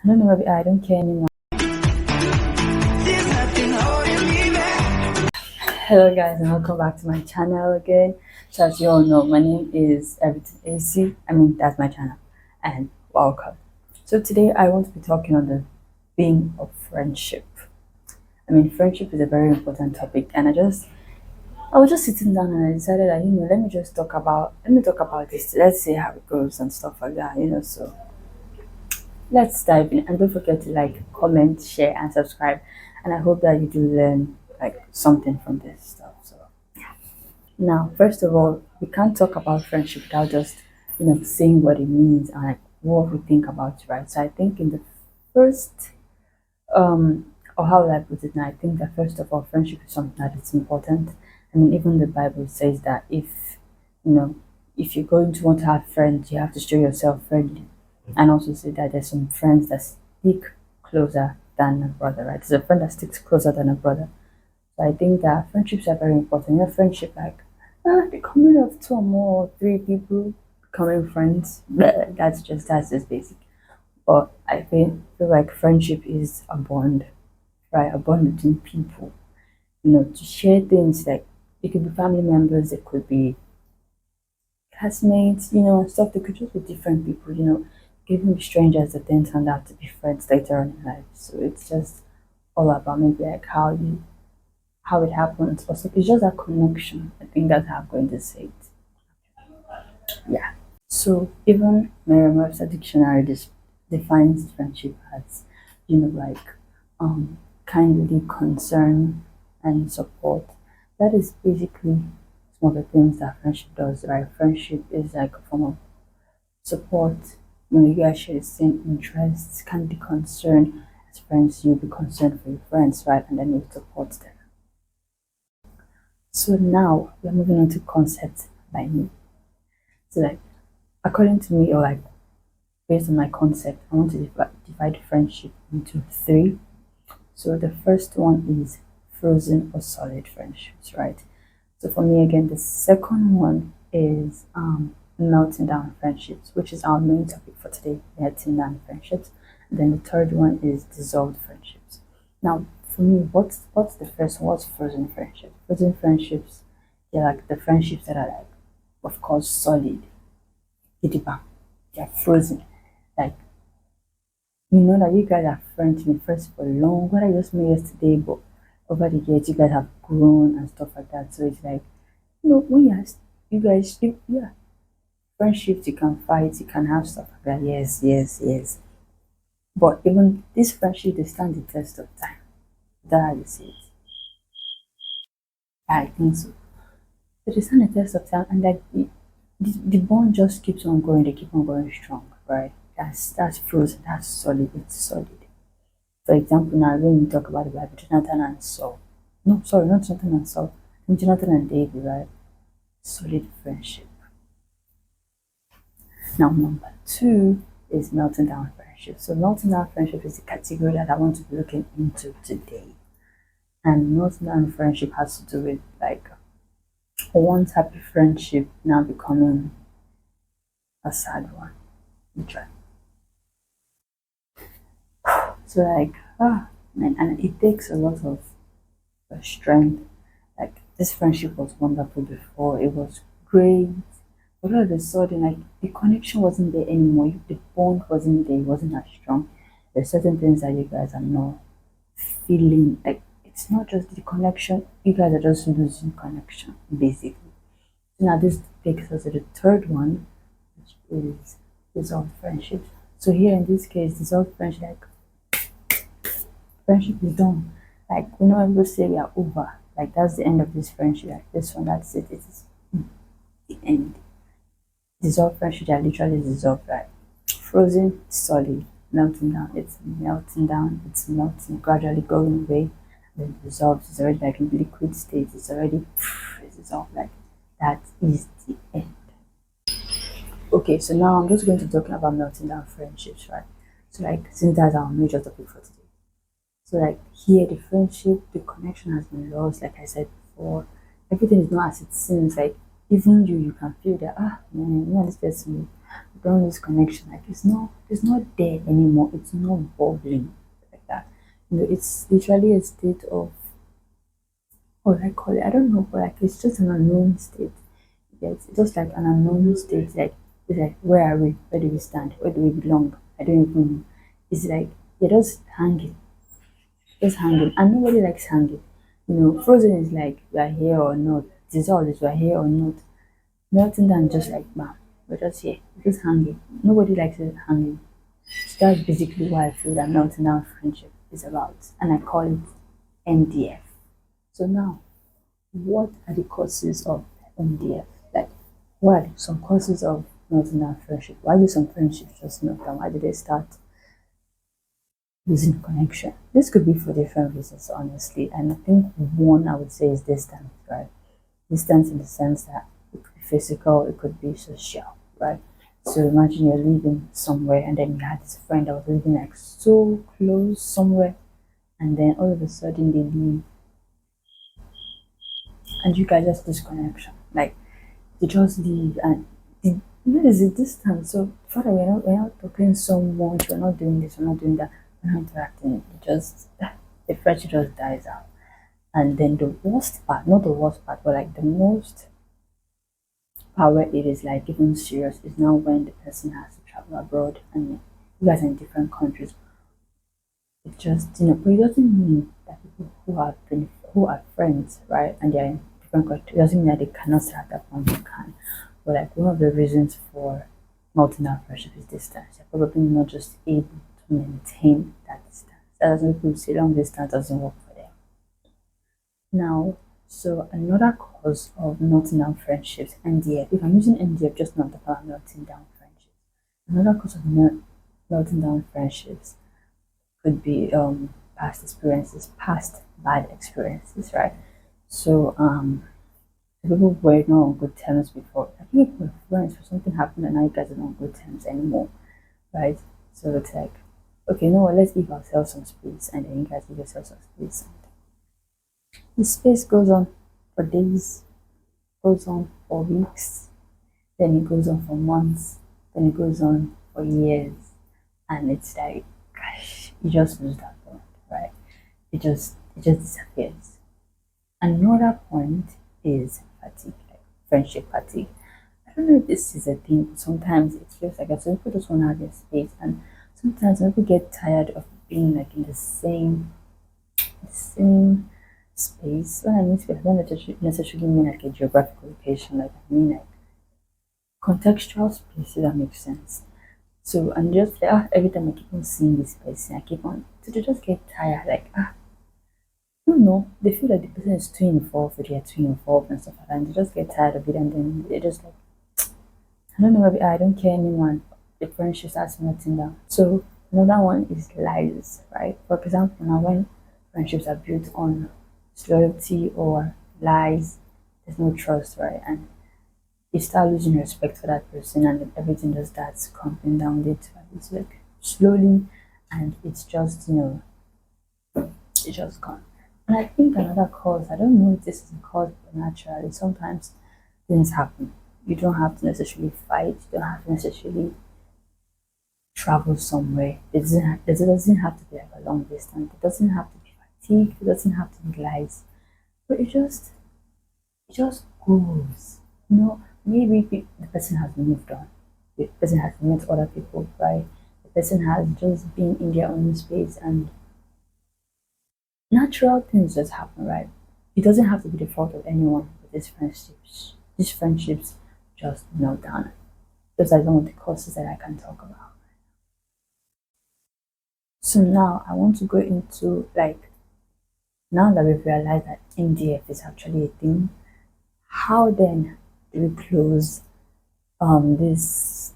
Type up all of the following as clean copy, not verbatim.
I don't know, maybe I don't care anymore. Hello guys and welcome back to my channel again. So as you all know, my name is Everything Acey. I mean, that's my channel, and welcome. So today I want to be talking on the theme of friendship. I mean, friendship is a very important topic, and I was just sitting down and I decided that let me talk about this. Let's see how it goes and stuff like that. So let's dive in, and don't forget to like, comment, share, and subscribe. And I hope that you do learn like something from this stuff. So now, first of all, we can't talk about friendship without just saying what it means and like what we think about it, right? So I think in the first or how will I put it now? I think that first of all, friendship is something that is important. I mean, even the Bible says that you know if you're going to want to have friends, you have to show yourself friendly, and also say that there's some friends that stick closer than a brother, right? There's a friend that sticks closer than a brother. So I think that friendships are very important. Friendship like the coming of two or more, or three people becoming friends. Bleh, that's just basic. But I feel like friendship is a bond, right? A bond between people. To share things like it could be family members, it could be classmates, and stuff. They could just be different people, even strangers that then turned out to be friends later on in life. So it's just all about maybe like how it happens. Also, it's just a connection. I think that's how I'm going to say it. Yeah. So even Merriam-Webster dictionary defines friendship as, like kindly concern and support. That is basically some of the things that friendship does, right? Friendship is like a form of support. You guys share the same interests, can be concerned as friends, you'll be concerned for your friends, right? And then you support them. So now we're moving on to concept by me. So like according to me, or like based on my concept, I want to divide friendship into three. So the first one is frozen or solid friendships, right? So for me again, the second one is melting down friendships, which is our main topic for today, melting down friendships. And then the third one is dissolved friendships. Now, for me, what's the first one? What's frozen friendships? Frozen friendships, they're like the friendships that are like, of course, solid. They're frozen. Like you know that you guys are friends with first for long, what I just met yesterday, but over the years you guys have grown and stuff like that. So it's like, when you guys, yeah, friendships, you can fight, you can have stuff like that. Yes, yes, yes. But even this friendship, they stand the test of time. That how you see it. I think so. So they stand the test of time, and like the bond just keeps on going. They keep on going strong, right? That's frozen. That's solid. It's solid. For example, now when we talk about the Bible, Jonathan and Saul. No, sorry, not Jonathan and Saul. Jonathan and David, right? Solid friendship. Now, number two is melting down friendship. So, melting down friendship is the category that I want to be looking into today. And melting down friendship has to do with like once happy friendship now becoming a sad one. Literally. So, like, man, and it takes a lot of strength. Like, this friendship was wonderful before, it was great. But all of a sudden, like the connection wasn't there anymore. The bond wasn't there. It wasn't as strong. There's certain things that you guys are not feeling. Like it's not just the connection. You guys are just losing connection, basically. So now this takes us to the third one, which is dissolved friendships. So here in this case, dissolved friendship, like friendship is done. Like people say we are over. Like that's the end of this friendship. Like this one, that's it. It is the end. Dissolved friendship are literally dissolved, right? Frozen, solid, melting down. It's melting down. It's melting, gradually going away. Then dissolved. It's already like in liquid state. It's already it's dissolved. Like that is the end. Okay, so now I'm just going to talk about melting down friendships, right? So like since that's our major topic for today. So like here the friendship, the connection has been lost, like I said before. Everything is not as it seems. Like even you can feel that man, this person done this connection. Like it's not there anymore. It's not bubbling like that. It's literally a state of, what do I call it? I don't know, but like it's just an unknown state. Yes, it's just like an unknown state. Like it's like, where are we? Where do we stand? Where do we belong? I don't even know. It's like you're just hanging, and nobody likes hanging. Frozen is like we are here or not. Dissolved is we are here or not. Melting down just like bam, we're just here, we're just hanging. Nobody likes it hanging. So that's basically why I feel that melting down friendship is about, and I call it MDF. So now, what are the causes of MDF? Like, what are some causes of melting down friendship? Why do some friendships just melt down? Why do they start losing connection? This could be for different reasons, honestly. And I think one I would say is distance, right? Distance in the sense that it could be physical, it could be social, right? So imagine you're living somewhere and then you had this friend that was living like so close somewhere, and then all of a sudden they leave and you guys just lose connection. Like they just leave and there's a distance. So the fact that we're not talking so much, we're not doing this, we're not doing that, we're not interacting, it just the friendship just dies out. And then the worst part, not the worst part, but like the most part where it is like even serious is now when the person has to travel abroad and you guys are in different countries. It just, but it doesn't mean that people who are friends, right, and they're in different countries, it doesn't mean that they cannot start that one. They can. But like one of the reasons for multinational friendship is distance. You're probably not just able to maintain that distance. That doesn't mean people say long distance doesn't work for them. Now, so another cause of melting down friendships, NDF. If I'm using NDF, just not about melting down friendships. Another cause of melting down friendships could be past experiences, past bad experiences, right? So people were not on good terms before. I think people were friends, but something happened and now you guys are not on good terms anymore, right? So it's like, okay, no, let's give ourselves some space, and then you guys give yourselves some space. The space goes on for days, goes on for weeks, then it goes on for months, then it goes on for years, and it's like, gosh, you just lose that bond, right? It just disappears. Another point is fatigue, like friendship fatigue. I don't know if this is a thing, but sometimes it feels like some people just want to have their space, and sometimes when people get tired of being like in the same space. When I mean space, I don't necessarily mean like a geographical location, like I mean like contextual space, if that makes sense. So I'm just like, every time I keep on seeing this person, I keep on, so they just get tired, like, I don't know, they feel like the person is too involved, or they're too involved and stuff like that, and they just get tired of it, and then they're just like, I don't know, maybe I don't care anymore. The friendship starts melting down. So another one is lies, right? For example, now when friendships are built on disloyalty or lies, there's no trust, right? And you start losing respect for that person, and then everything just starts crumbling down little by little, like slowly, and it's just, it's just gone. And I think another cause, I don't know if this is a cause, but naturally, sometimes things happen. You don't have to necessarily fight, you don't have to necessarily travel somewhere. It doesn't have to be like a long distance, it doesn't have to be fatigue, it doesn't have to be lies, but it just goes. Maybe the person has moved on, the person has met other people, right? The person has just been in their own space, and natural things just happen, right? It doesn't have to be the fault of anyone, but these friendships just melt down. Those are some of the causes that I can talk about. So now I want to go into, like, now that we've realized that MDF is actually a thing, how then do we close this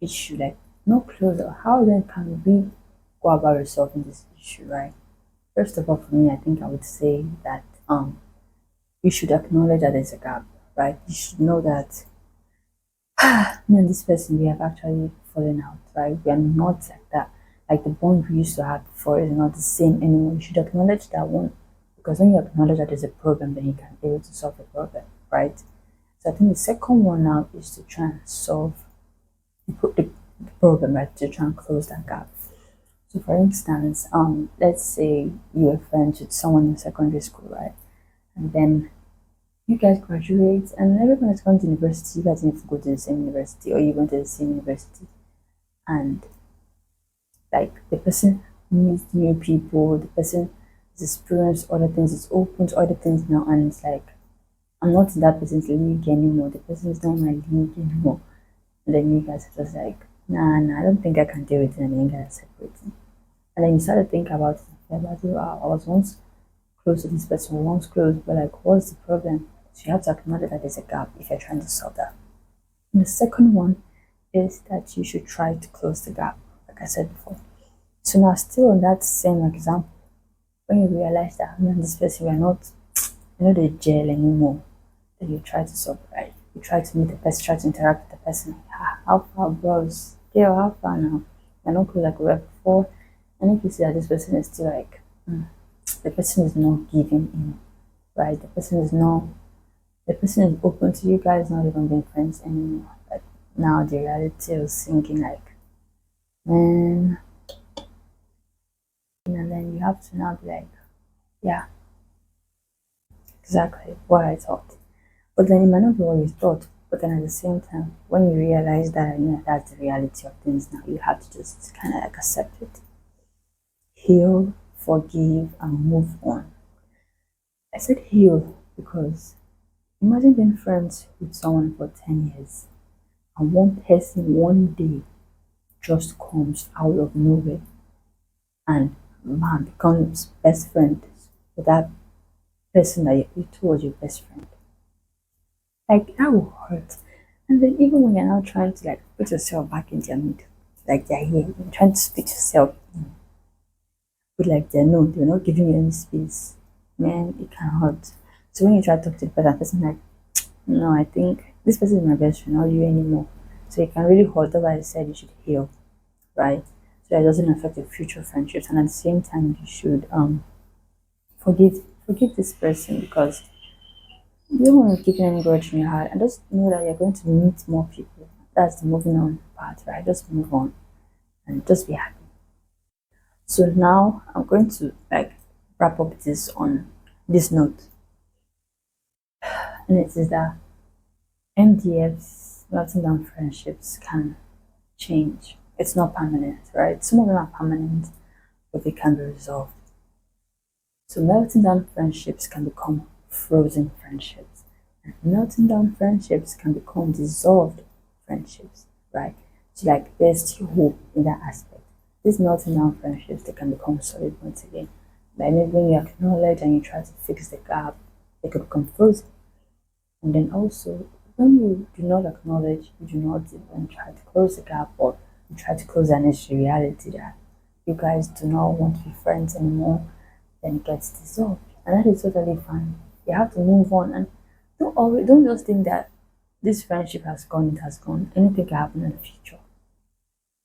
issue? Like, not close, or how then can we go about resolving this issue, right? First of all, for me, I think I would say that you should acknowledge that there's a gap, right? You should know that me and this person, we have actually fallen out, right? We are not like that. Like the bond we used to have before is not the same anymore. You should acknowledge that one, because when you acknowledge that there's a problem, then you can be able to solve the problem, right? So I think the second one now is to try and solve the problem, right, to try and close that gap. So, for instance, let's say you were friends with someone in secondary school, right? And then you guys graduate, and everyone is going to university. You guys need to go to the same university, or you went to the same university, and like the person meets new people, the person has experienced other things, is open to other things now, and it's like I'm not in that person's league anymore. The person is not in my league anymore. And then you guys are just like, nah, I don't think I can deal with it, and then you guys are separating. And then you start to think about it, about it. Wow, I was once close to this person, once close, but like, what's the problem? So you have to acknowledge that there's a gap if you're trying to solve that. And the second one is that you should try to close the gap, like I said before. So now, still on that same example, when you realize that me and this person, we're not, the gel anymore, then you try to solve, right? You try to meet the person, try to interact with the person. Ah, how far, bros? Girl, how far now? We're not close like we were before. And if you see that this person is still like, the person is not giving in, right? The person is open to you guys not even being friends anymore. But now the reality is sinking like, man. And then you have to now be like, yeah, exactly what I thought. But then it might not be what you thought. But then at the same time, when you realize that that's the reality of things now, you have to just kind of like accept it, heal, forgive, and move on. I said heal because imagine being friends with someone for 10 years and one person one day just comes out of nowhere and man becomes best friend with that person that you thought was your best friend. Like that will hurt. And then even when you're now trying to like put yourself back in their mood, like they're here, you're trying to speak to yourself, but like they're not giving you any space. Man, it can hurt. So when you try to talk to the person like, no, I think this person is my best friend, not you anymore. So it can really hurt. That's why I said you should heal, right? So that it doesn't affect your future friendships. And at the same time, you should forgive this person because you don't want to keep any grudge in your heart. And just know that you're going to meet more people. That's the moving on part, right? Just move on and just be happy. So now I'm going to like wrap up this on this note, and it is that MDFs, melting down friendships, can change. It's not permanent, right? Some of them are permanent, but they can be resolved. So melting down friendships can become frozen friendships. And melting down friendships can become dissolved friendships, right? So like there's still hope in that aspect. These melting down friendships, they can become solid once again. But maybe when you acknowledge and you try to fix the gap, they could become frozen. And then also, when you do not acknowledge, you do not even try to close the gap, or you try to close an issue reality that you guys do not want to be friends anymore, then it gets dissolved. And that is totally fine. You have to move on and don't just think that this friendship has gone, it has gone. Anything can happen in the future.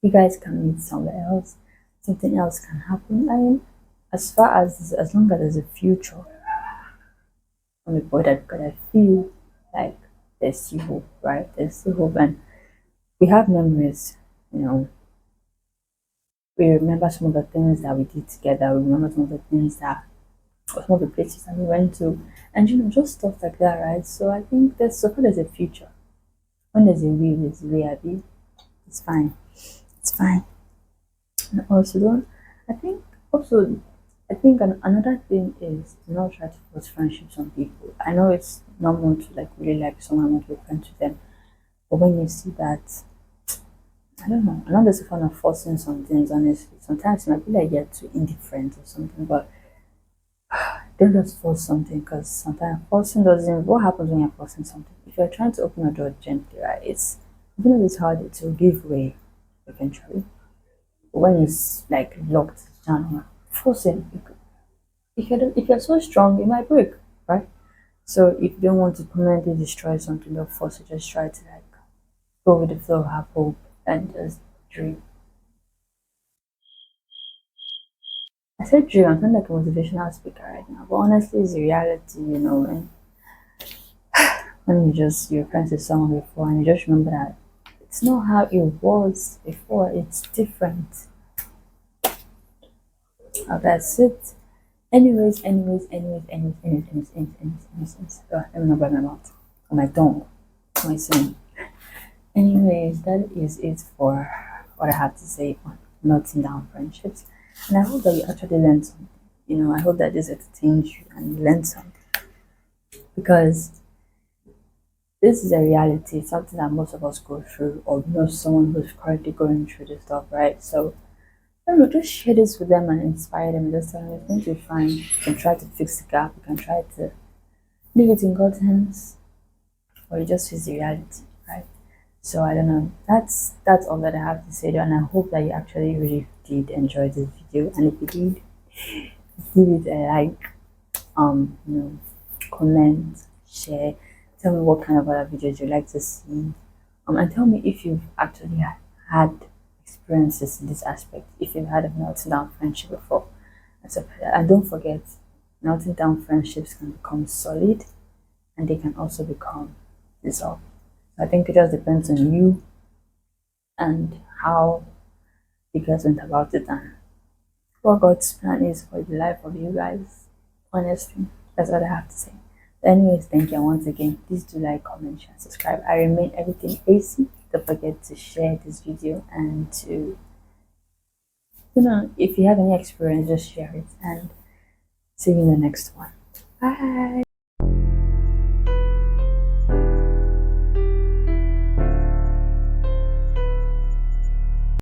You guys can meet somewhere else, something else can happen. I mean, as long as there's a future on the board that because I feel like there's still hope, right? There's still hope and we have memories, you know. We remember some of the things that we did together, we remember some of the things that or some of the places that we went to, and just stuff like that, right? So I think there's so far there's a future. When there's a will, there's a way, Abby. It's fine. It's fine. And also don't I think also I think another thing is to not try to force friendships on people. I know it's normal to like really like someone want to be friends with them, but when you see that I don't know, I'm not just a fan of forcing some things honestly. Sometimes it might be like you're too indifferent or something, but don't just force something because sometimes forcing doesn't. What happens when you're forcing something? If you're trying to open a door gently, right? It's even if it's hard, it will give way eventually. But when it's like locked down, forcing. If you're so strong, it might break, right? So if you don't want to permanently destroy something, don't force it. Just try to like go with the flow, have hope, and just dream. I said dream. I'm not like a motivational speaker right now, but honestly, it's the reality. When you just you're friends with someone before and you just remember that It's not how it was before, it's different. That's it. Anyways. Let me not bite my mouth. On my tongue. My sin. Anyways, that is it for what I have to say on melting down friendships. And I hope that you actually learned something. I hope that this entertains you and you learn something. Because this is a reality, something that most of us go through, or know someone who's currently going through this stuff, right? So I don't know, just share this with them and inspire them and just tell them it's going to be fine. You can try to fix the gap, you can try to leave it in God's hands, or you just face the reality, right? So I don't know. That's all that I have to say, and I hope that you actually really did enjoy this video. And if you did, give it a like, comment, share. Tell me what kind of other videos you'd like to see. And tell me if you've actually had experiences in this aspect, if you've had a melting down friendship before. And don't forget, melting down friendships can become solid and they can also become dissolved. I think it just depends on you and how you guys went about it and what God's plan is for the life of you guys. Honestly, that's what I have to say. Anyways, thank you. And once again, please do like, comment, share, subscribe. I remain everything Acey. Don't forget to share this video and to, if you have any experience, just share it. And see you in the next one. Bye.